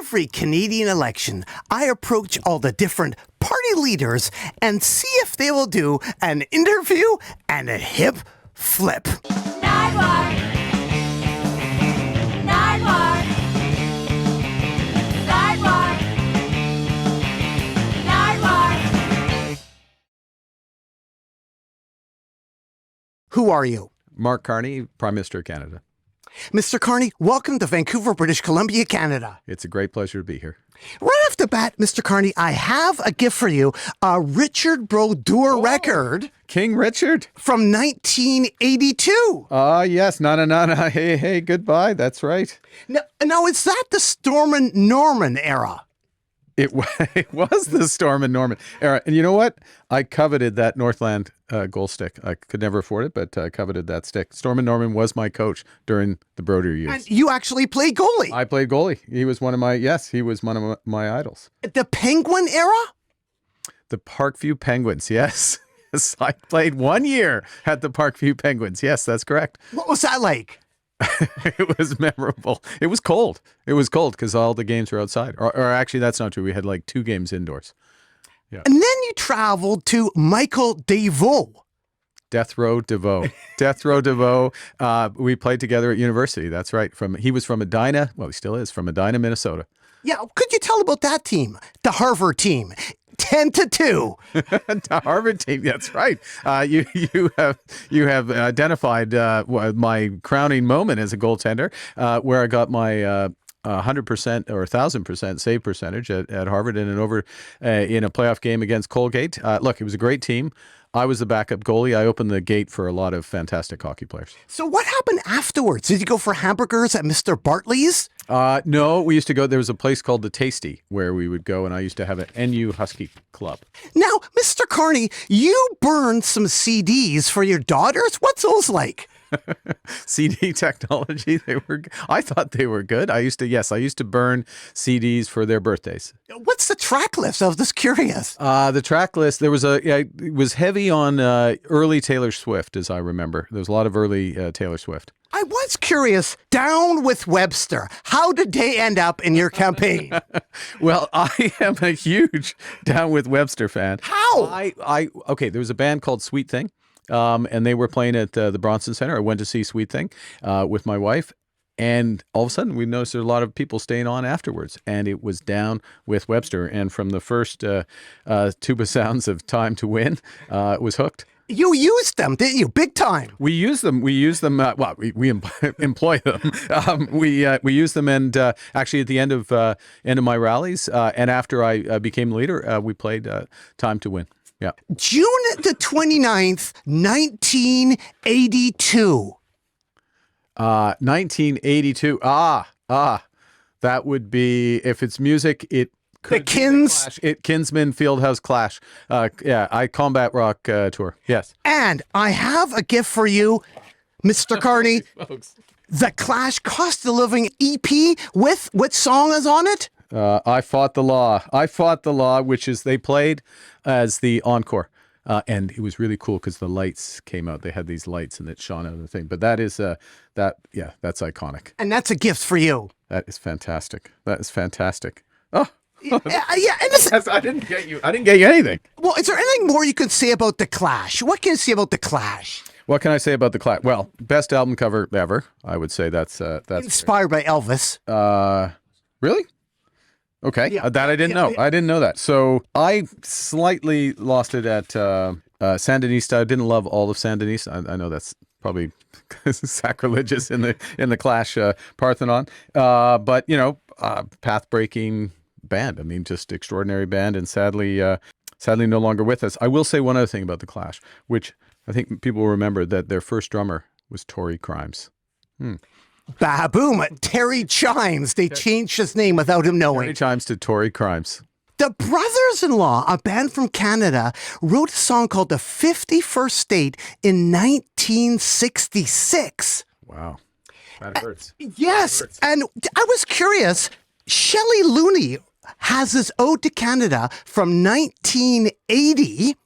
every Canadian election, I approach all the different party leaders and see if they will do an interview and a hip flip. Nardwuar. Nardwuar. Nardwuar. Nardwuar. Who are you? Mark Carney, Prime Minister of Canada. Mr. Carney, welcome to Vancouver, British Columbia, Canada. It's a great pleasure to be here. Right off the bat, Mr. Carney, I have a gift for you, a Richard Brodeur record King Richard. from 1982. Yes. No. Hey, goodbye. That's right. Now, is that the Stormin' Norman era? It was the Storm and Norman era. And you know what? I coveted that Northland goal stick. I could never afford it, but I coveted that stick. Storm and Norman was my coach during the Brodeur years. And you actually played goalie. I played goalie. He was one of my idols. The Penguin era? The Parkview Penguins, yes. Yes, I played 1 year at the Parkview Penguins. Yes, that's correct. What was that like? It was memorable. It was cold. It was cold because all the games were outside. Or actually, that's not true. We had like 2 games indoors. Yeah. And then you traveled to Michael Deveau. Death Row DeVoe. Death Row DeVoe. We played together at university. That's right. He was from Edina. Well, he still is from Edina, Minnesota. Yeah, could you tell about that team? The Harvard team. 10-2. The Harvard team. That's right. You have identified my crowning moment as a goaltender, where I got my 100% or 1,000% save percentage at Harvard in a playoff game against Colgate. Look, it was a great team. I was the backup goalie. I opened the gate for a lot of fantastic hockey players. So what happened afterwards? Did you go for hamburgers at Mr. Bartley's? No, we used to go. There was a place called the Tasty where we would go, and I used to have an NU Husky club. Now, Mr. Carney, you burned some CDs for your daughters. What's those like? CD technology. I thought they were good. I used to burn CDs for their birthdays. What's the track list? I was just curious. The track list, it was heavy on early Taylor Swift, as I remember. There was a lot of early Taylor Swift. I was curious, Down with Webster. How did they end up in your campaign? Well, I am a huge Down with Webster fan. How? Okay, there was a band called Sweet Thing. And they were playing at the Bronson Center. I went to see Sweet Thing with my wife. And all of a sudden, we noticed there were a lot of people staying on afterwards. And it was Down with Webster. And from the first tuba sounds of Time to Win, it was hooked. You used them, didn't you? Big time. We use them. We employ them. We use them, and actually at the end of my rallies, and after I became leader, we played Time to Win. Yeah. June the 29th, 1982. 1982. That would be, if it's music, it could The Kins. Kinsman Fieldhouse Clash. I Combat Rock tour. Yes. And I have a gift for you, Mr. Carney. Folks. The Clash Cost of Living EP with what song is on it? I Fought the Law. I Fought the Law, which is they played as the encore. And it was really cool because the lights came out. They had these lights and it shone out of the thing. But that is that's iconic. And that's a gift for you. That is fantastic. That is fantastic. Oh. Yeah, and this, I didn't get you anything. well, is there anything more you can say about The Clash? What can you say about The Clash? What can I say about The Clash? Well, best album cover ever. I would say that's Inspired by Elvis. Really? Okay, Yeah. that I didn't know. I didn't know that. So I slightly lost it at Sandinista. I didn't love all of Sandinista. I know that's probably sacrilegious in the Clash Parthenon, but path-breaking band. I mean, just extraordinary band, and sadly no longer with us. I will say one other thing about the Clash, which I think people will remember, that their first drummer was Tory Crimes. Baboom, Terry Chimes. They changed his name without him knowing. Many times to Tory Crimes. The Brothers-in-Law, a band from Canada, wrote a song called The 51st State in 1966. Wow. That hurts. Yes, That hurts. and I was curious. Shelley Looney has his ode to Canada from 1980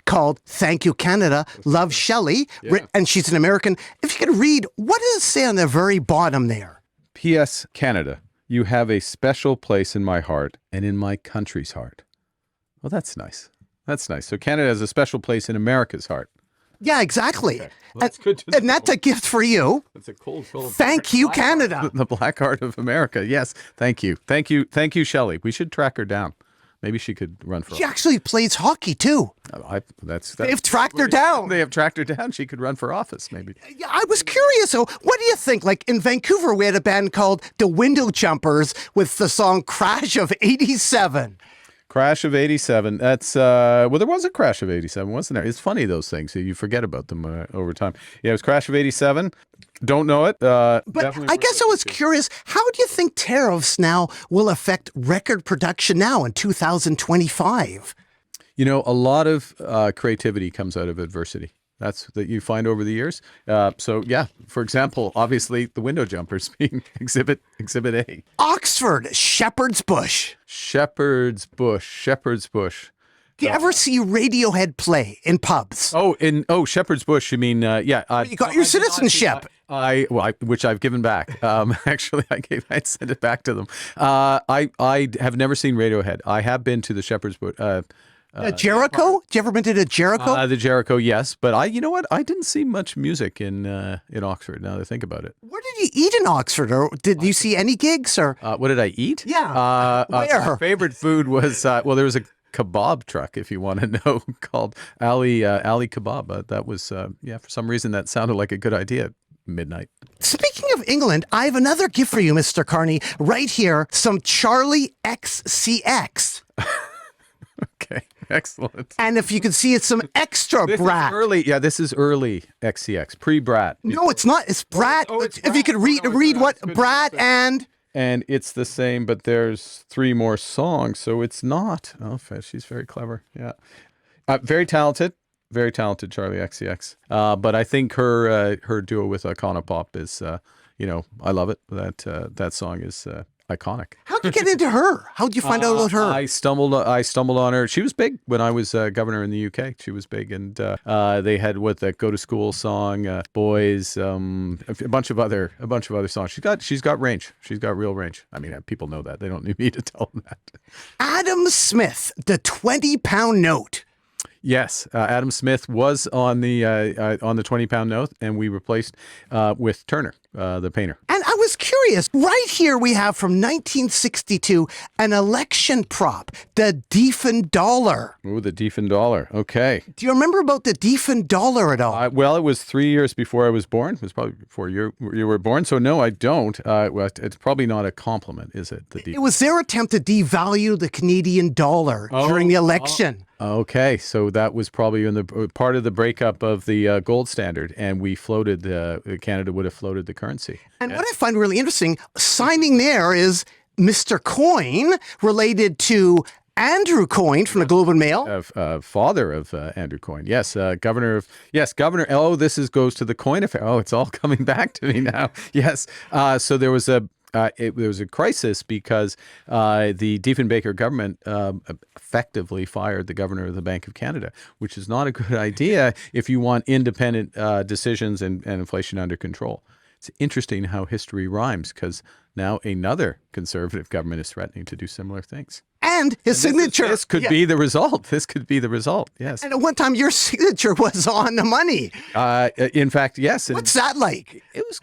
called Thank You Canada, Love Shelley, Yeah. and she's an American. If you could read, what does it say on the very bottom there? P.S. Canada. You have a special place in my heart and in my country's heart. Well, that's nice. That's nice. So Canada has a special place in America's heart. Yeah, exactly. Okay. Well, that's good to and that's a gift for you. That's a cold. Thank you, Canada. The black heart of America. Yes. Thank you. Thank you. Thank you, Shelley. We should track her down. Maybe she could run for She actually plays hockey too. They've tracked her down. They have tracked her down. She could run for office, maybe. Yeah, I was curious. So, what do you think? Like in Vancouver, we had a band called the Window Jumpers with the song "Crash of '87." Crash of '87. That's well, there was a crash of '87, wasn't there? It's funny those things. You forget about them over time. Yeah, it was crash of '87. Don't know it. But I guess I was curious. How do you think tariffs now will affect record production now in 2025? You know, a lot of creativity comes out of adversity. That's that you find over the years. So yeah, for example, obviously the window jumpers being exhibit A. Oxford, Shepherd's Bush. Shepherd's Bush. Do you ever see Radiohead play in pubs? Oh, Shepherd's Bush. You mean yeah? You got your citizenship. Which I've given back. Actually, I sent it back to them. I have never seen Radiohead. I have been to the Shepherd's Bush. Jericho? Have you ever been to the Jericho? The Jericho, yes, but you know what? I didn't see much music in Oxford. Now that I think about it, What did you eat in Oxford, or did you see any gigs? Or what did I eat? Yeah. Where? My favorite food was there was a kebab truck, if you want to know, called Ali Kebab. That was for some reason that sounded like a good idea at midnight. Speaking of England, I have another gift for you, Mr. Carney. Right here, some Charlie XCX. Okay, excellent. And if you can see, it's some extra brat. This is early XCX, pre-brat. No, it's not. It's brat. It's if you could read what brat and... And it's the same, but there's 3 more songs, so it's not. Oh, she's very clever. Yeah. Very talented, Charlie XCX. But I think her duo with Iconopop is, I love it. That song is iconic. How'd you get into her? How'd you find out about her? I stumbled on her. She was big when I was governor in the UK. She was big, and they had the Go to School song, Boys, a bunch of other songs. She's got range. She's got real range. I mean, people know that. They don't need me to tell them that. Adam Smith, the 20-pound note. Yes, Adam Smith was on the 20-pound note, and we replaced with Turner, the painter. And I was curious. Right here we have from 1962 an election prop, the Deafened Dollar. Oh, the Deafened Dollar. Okay. Do you remember about the Deafened Dollar at all? Well, it was 3 years before I was born. It was probably before you were born. So no, I don't. Well, it's probably not a compliment, is it? It was their attempt to devalue the Canadian dollar during the election. Okay, so that was probably in the part of the breakup of the gold standard, and we floated. Canada would have floated the currency. And what I find really interesting, signing there is Mr. Coyne, related to Andrew Coyne from the Globe and Mail. Father of Andrew Coyne. Yes, governor. Oh, goes to the Coyne affair. Oh, it's all coming back to me now. Yes. So there was a crisis because the Diefenbaker government effectively fired the governor of the Bank of Canada, which is not a good idea if you want independent decisions and inflation under control. It's interesting how history rhymes, because now another conservative government is threatening to do similar things. And his signature. This could be the result. This could be the result. Yes. And at one time, your signature was on the money. In fact, yes. What's that like? It was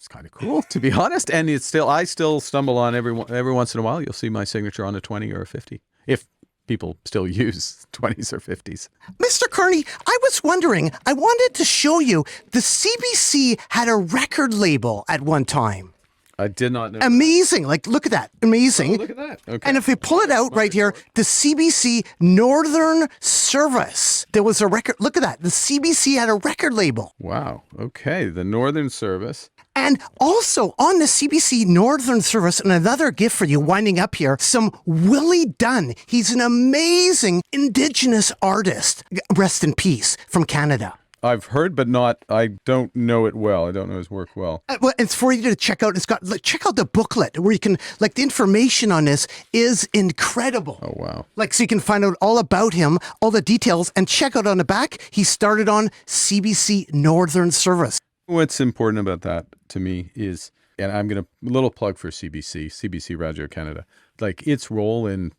kind of cool, to be honest. And I still stumble on every once in a while. You'll see my signature on a 20 or a 50, if people still use 20s or 50s. Mr. Carney, I was wondering, I wanted to show you the CBC had a record label at one time. I did not know. Amazing. Look at that. Amazing. Oh, look at that. Okay. And if we pull it out right here, the CBC Northern Service. There was a record. Look at that. The CBC had a record label. Wow. Okay. The Northern Service. And also on the CBC Northern Service, and another gift for you winding up here, some Willie Dunn. He's an amazing Indigenous artist. Rest in peace, from Canada. I've heard, but I don't know it well. I don't know his work well. Well, it's for you to check out. Check out the booklet where you can, the information on this is incredible. Oh, wow. So you can find out all about him, all the details, and check out on the back, he started on CBC Northern Service. What's important about that to me is and I'm going to little plug for CBC Radio Canada, like its role in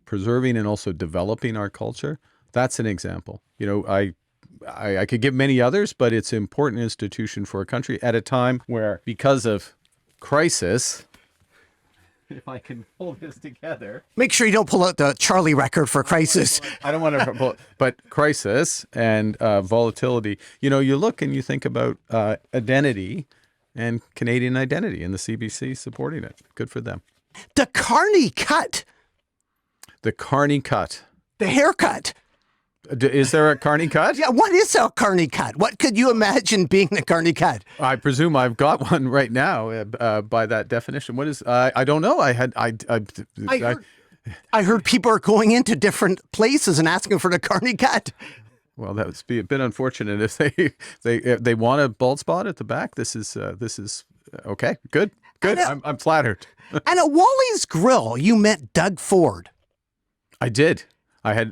preserving and also developing our culture. That's an example. You know, I could give many others, but it's an important institution for a country at a time where, because of crisis, if I can pull this together. Make sure you don't pull out the Charlie record for crisis. I don't want to pull, but crisis and volatility. You know, you look and you think about identity and Canadian identity, and the CBC supporting it. Good for them. The Carney cut. The Carney cut. The haircut. Is there a Carney cut? Yeah, what is a Carney cut? What could you imagine being the Carney cut? I presume I've got one right now by that definition. What is? I don't know. I heard people are going into different places and asking for the Carney cut. Well, that would be a bit unfortunate if they want a bald spot at the back. This is okay. Good. I'm flattered. And at Wally's Grill, you met Doug Ford. I did.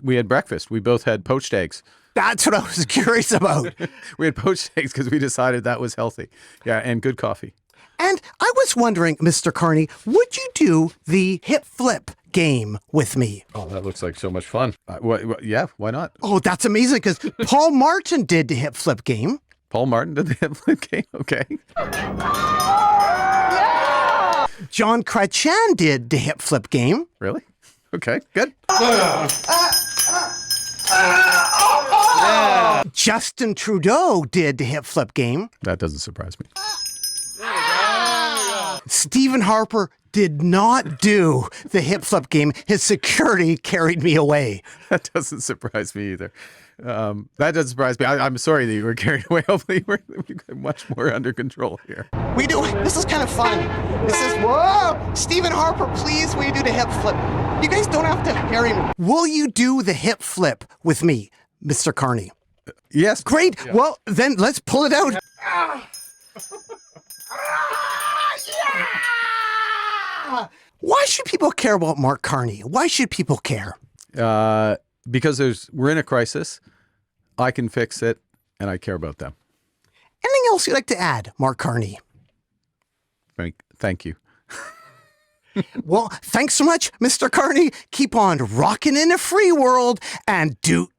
We had breakfast. We both had poached eggs. That's what I was curious about. We had poached eggs because we decided that was healthy. Yeah, and good coffee. And I was wondering, Mr. Carney, would you do the hip flip game with me? Oh, that looks like so much fun. Yeah, why not? Oh, that's amazing, because Paul Martin did the hip flip game. Paul Martin did the hip flip game? Okay. John Kretchan did the hip flip game. Really? Okay, good. Justin Trudeau did the hip flip game. That doesn't surprise me. Stephen Harper did not do the hip flip game. His security carried me away. That doesn't surprise me either. That doesn't surprise me. I'm sorry that you were carried away. Hopefully we're much more under control here. This is kind of fun. This is, whoa! Stephen Harper, please, will you do the hip flip? You guys don't have to carry me. Will you do the hip flip with me, Mr. Carney? Yes. Great. Yeah. Well, then let's pull it out. Why should people care about Mark Carney? Why should people care? Because we're in a crisis. I can fix it, and I care about them. Anything else you'd like to add, Mark Carney? Thank you. Well, thanks so much, Mr. Carney. Keep on rocking in a free world and do.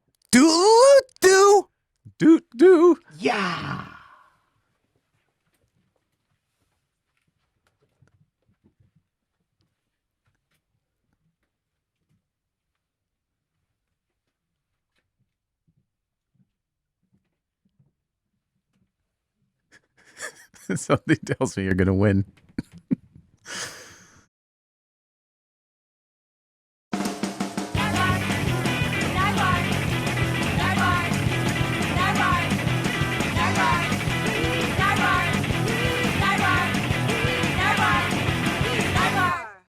Yeah. Something tells me you're going to win.